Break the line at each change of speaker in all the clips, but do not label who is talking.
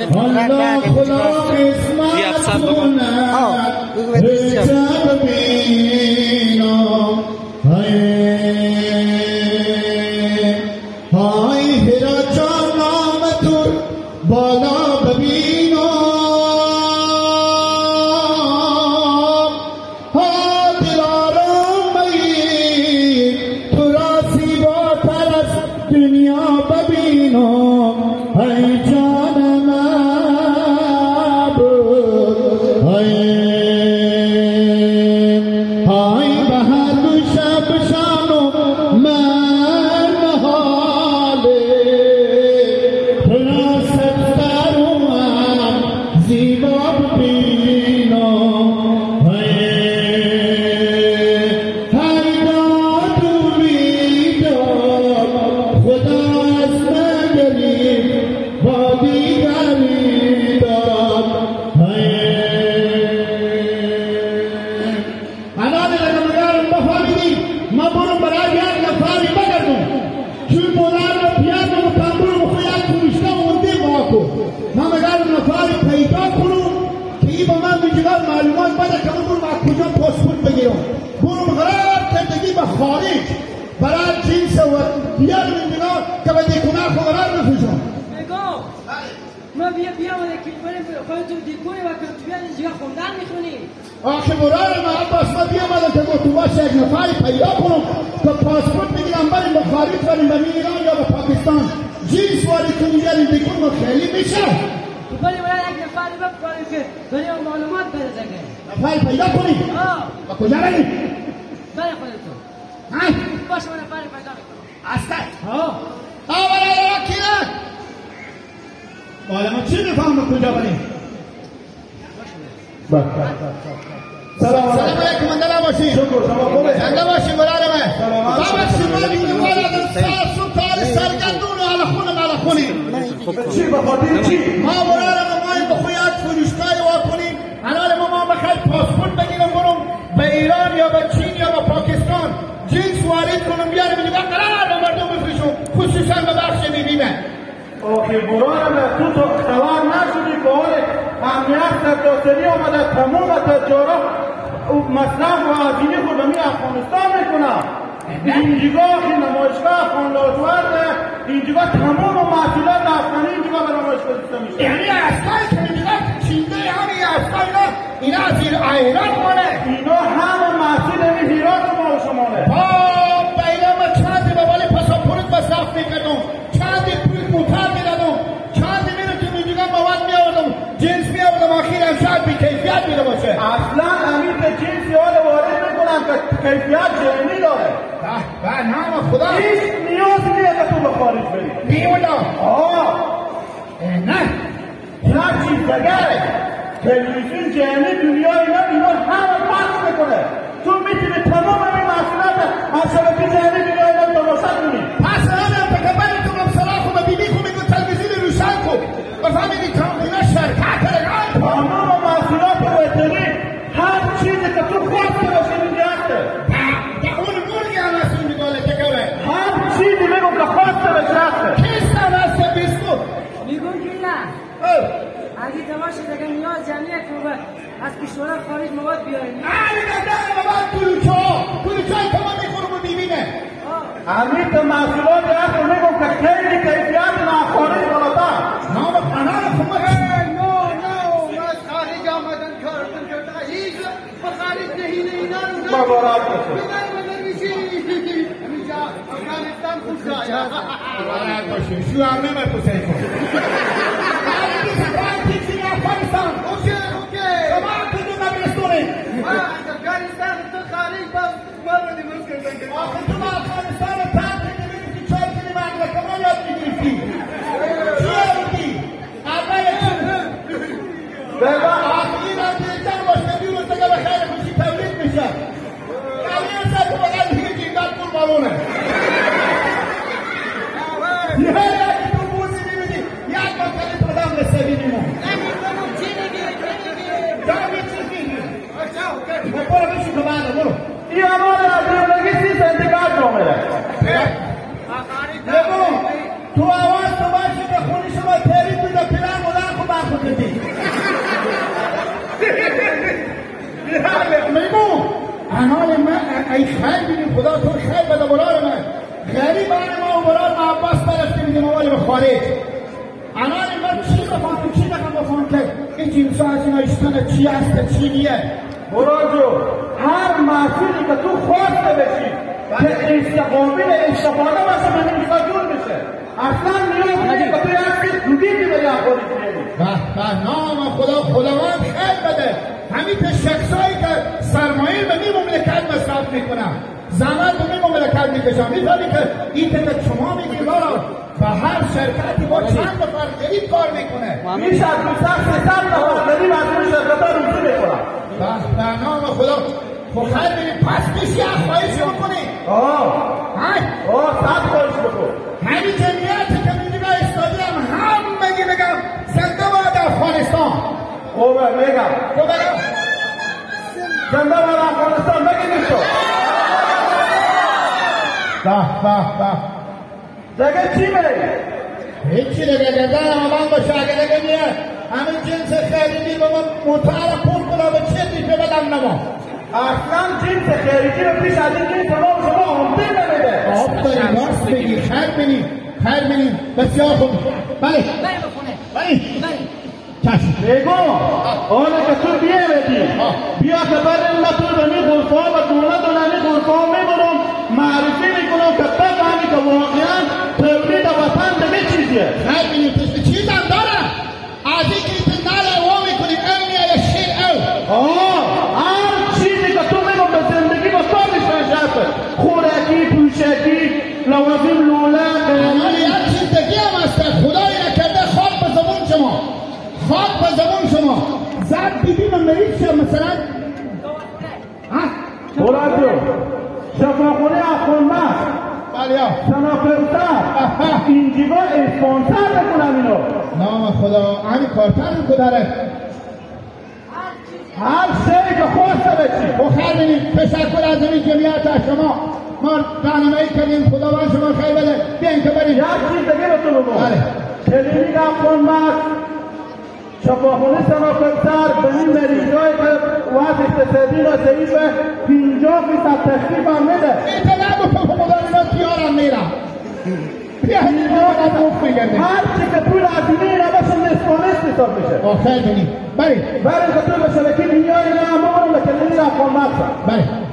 الله خلاق اسمت کنه رجب بینا های هرا جان نام تو بالا ببینا ها دلارم بی تو را زیباتر از دنیا ببینا های جان معبود های به هر دو شب شانو من حاله پراستر اومد زیبا ببینا هر داد و بیداد خدا از نگرید با دیگری داد الان نگرم بفهمیدید ما برو برای یک نفری بگردم چون بولار و پیانو و تنبور و خویت کنشته و منده با کو ما مگرم نفری پیدا کنم که ای با من بجگر معلومات بده که من برو با کجا پاسپورت بگیرم برم قرار کردگی به خارج برای جنس و بیارم اینجا که به دیکنه خو قرار بفشم
بگو ما بیامده که بریم خودتون دیکوی و که تو بیان اینجا خوندن میخونیم
آخه برای ما عباس ما بیامده که تو باشه یک نفری پیدا کنم که پاسپورت بگیرم بریم به خارج بریم به ایران یا به پاکستان جنس وارد کنیم بیاریم دیکن ما خیلی میشه
تو بریم برای یک نفری بکنیم که بریم معلومات بده دیگه
نفری پیدا کنیم و کجا بریم
برای خودتون باشه من نفری پیدا میکنم
اصلا برای کیه بالا ما چی میفهم کجا بریم سلام علیکم اندلا باشی زنده باشی برای من بابا شما دیگه بالا در ساس و کار سرگردون و علخونه
چی بخاطر چی؟
ما برای ما این بخویت فروشگاه وا کنیم الان ما بخواید پاسپورت بگیرم برم به ایران یا به چین یا به پاکستان جنس وارد کنم بیارم اینجا قرار به مردم بفروشم خصوصا به بخش بیبیمه
آخه برای تو خبر نشدی که حال امنیت سرتاسری آمده تمام تجارت مصرف و هزینه خود به افغانستان میکنه اینجا که نمایشگاه افغان لاجورده اینجا تمام محصولات افغانی اینجا به نمایشگاه دیسته میشه
یعنی اسکای که اینجا چینده همین اسکای اینا از ایران مانه
اینا همه محصول این هیرات ما و شمانه
به اینا ما چندی به بالی پاسپورت مصرف میکردم چندی پول موتر میدادم چندی میرتون اینجا مواد میآوردم جنس میآوردم آخیر امشب بی کیفیت میده باشه
اصلا همین به جنسی حال وارد میکنن که کیفیت جنی داره
به نام خدا
هیچ نیازی نیست که تو به خارج بری
بیولا نه
هر چیز دگره تلویزیون جهانی دنیای اینا همه پخش میکنه تو میتونی تمام این محصولات از شبکه جهانی دنیای اینا تماشا کنی
پس الان تکبری تو مبصرا خو ببینی خو میگو تلویزیون روشن کن بفهمیدی اینا شرکت
تمام محصولات وطنی هر چیزی که تو خواسته باشه اینجا هسته
اون مرگی هم هست اون میگاله که گوه
هر چیزی بگو که خواسته باشه هسته
کیستان هسته بیسکو
میگون که نه اگه دواشه دیگه نیاز جمعیه که از کشورها خارج مواد بیاریم
نه مواد کلوچای که ما میخورم و میبینه
همین که محصولات هست میگم که خیلی کیفیت ناخارج بالاتر
نام پناه خمت
نو از خارج آمدن کارتون کرده هیچ به خارج نهینه اینا رو
مبارک باشه
بدن میشی همینجا افغانستان خوش جایا
مبارک باشه شو همه من تو سیکن افغانستان
اوکی
شما کدوم نبیستونه
افغانستان تو خارج باز مرد دیمون کردن
آخه تو با افغانستان تن نمیدونی چای کنی من که ما یاد میگرفتی چیه بودی؟ اول آخری را دیدن باشه بیروز دیگه به خیلی خوشی تولید میشه یعنی اصلا تو بقید هیچ اینقدر پول بالونه یه یکی تو بوزی میبینی یک مکانی تو دم رسه بینیمون دامی چی بینی؟ برو بشو که بعده برو
این امان از زندگی 30 سنتیگراد جامعه
تو آواز تو باشی که خونی شما تحریف بیده پیران مدن خب ای خیر بینیم خدا تو خیر بده برای من غریبان ما و برای ما عباس برفته میدیم اولی به خارج الان من چی بفهم چی نکن بفهم که این جیمسا از این ایستانه چی هست چی نیه
براجو هر محصولی که تو خواسته بشی که استقامل استفاده باشه به این جور میشه اصلا نیاز نیست که تو یک چیز جدیدی بری آخوری کنی
به نام خداوند خیر بده همین که شخصایی که سرمایه به این مملکت مصرف میکنن زمان به این مملکت میکشن میفهمی که این که شما میگی بارا و هر شرکتی با چند نفر قریب کار میکنه
میشه از 200 نفر قریب از این شرکت ها روزی میکنن
به نام خدا خیر بینیم پس میشی اخوایشی بکنی
سخت خواهش بکن
همین جمعیتی که میگه استادیم هم بگم زنده باد افغانستان
خوبه میگم زنده باد افغانستان بگیم تو دیگه چی میگه؟
هیچی دیگه من باشه اگه دیگه میه همین جنس خیلی با من مطالعه پول کنم به چه دیگه بدم نما
اصلا جنس خیریکی رو پیش از این جنس شما عمده نمیده
آفرین راست بگی خیر بینیم بسیار خوب بله چشم
بگو آنه که تو بیاردی بیا که برای ما تو به می غرفه ها و دونه می غرفه ها میبرم معرفی میکنم که بفهمی که واقعا تولید وطن دیگه چیزیه
خیر بینیم چیزم داره از این که نال او میکنیم امنی یا شیر او
هر چیزی که تو میگم به زندگی با تو میشنشفه خورکی پوشکی لوازم لولک
اما یک چیز دیگه هم هست خدایی نکرده خواب به زبون شما زد بیبی من مریض شد مثلا
بولادو شفاخونه افغانمرد
بله
سناپرتر اینجیگاه اسپانسر بکنم اینو
نام خدا همین کارتر رو داره
هر شیعی که خواسته بچی
خیر بینیم تشکر از این جمعیت شما ما راهنمایی کردیم خداوند شما خیر بده بیاین که بریم
یک چیز دیگه به تو بگم کلینیک افغانمرد شفاخونه سناپرتر به این مریضایی که وضع اقتصادی را ضعیفه 50% تخفیف هم میده
اطلاع بکن خدا اینا کیارم میرم بیا اینجا از مفت میگرده
هر چی که پول عظیمه اینا باشه نصفانست حساب میشه
خیر بینیم بریم
که تو به شبکه دنیا اینا هم بگرم به کلینیک افغانمرد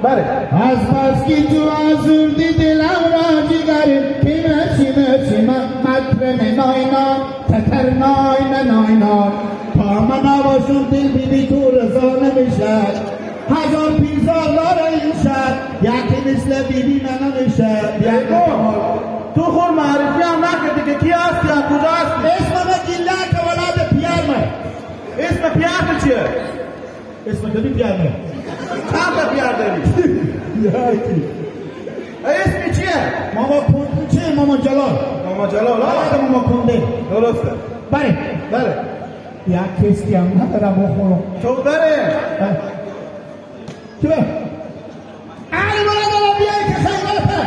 بله
از بس که تو آزردی دلم را جگریم که مچی مطرم ناینا تتر ناینا تا من نباشم دل بیبی تو رضا نمیشد هزار پیزار داره این شد یکی مثل بیبی من نمیشد
تو خود معرفی هم نکردی که کی هستی یا کجا هستی
اسم من گیلک ولاد پیار من
اسم پیار تو چیه؟
اسم دلی پیار من
چند تا پیار داری؟
یکی
اسمی چیه؟
ماما کنده ماما جلال ماما کنده
درسته
بله یک کسی هم ندارم بخورم
تو داره
چه؟ برادر بیایی که خیراته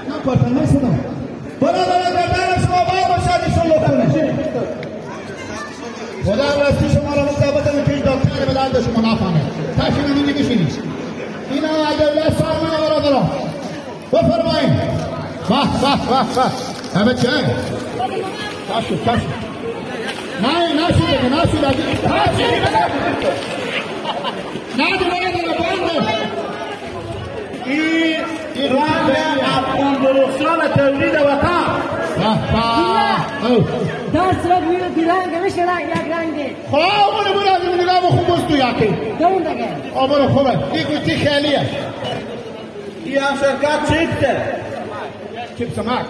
من کارتن نشدم برادر بردن شما باید باشد ایشون بکنه خدا راستی شما را مصابت که این دکتر به درد شما نفهمه تشکیل نمی بشینید اینا عدله سالمه برادران بفرمایید همه چه؟ چشم نشده
این راه افغان درستان تولید وطن
درس را بیرو دیرنگ میشه یک رنگی
خواه برو نگاه خوب بستو یکی
دون دیگه
برو خوبه این گوشتی خیلیه
این هم شرکت چیپسه
چیپس مک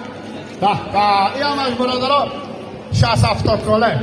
این هم از برادران 60-70 کاله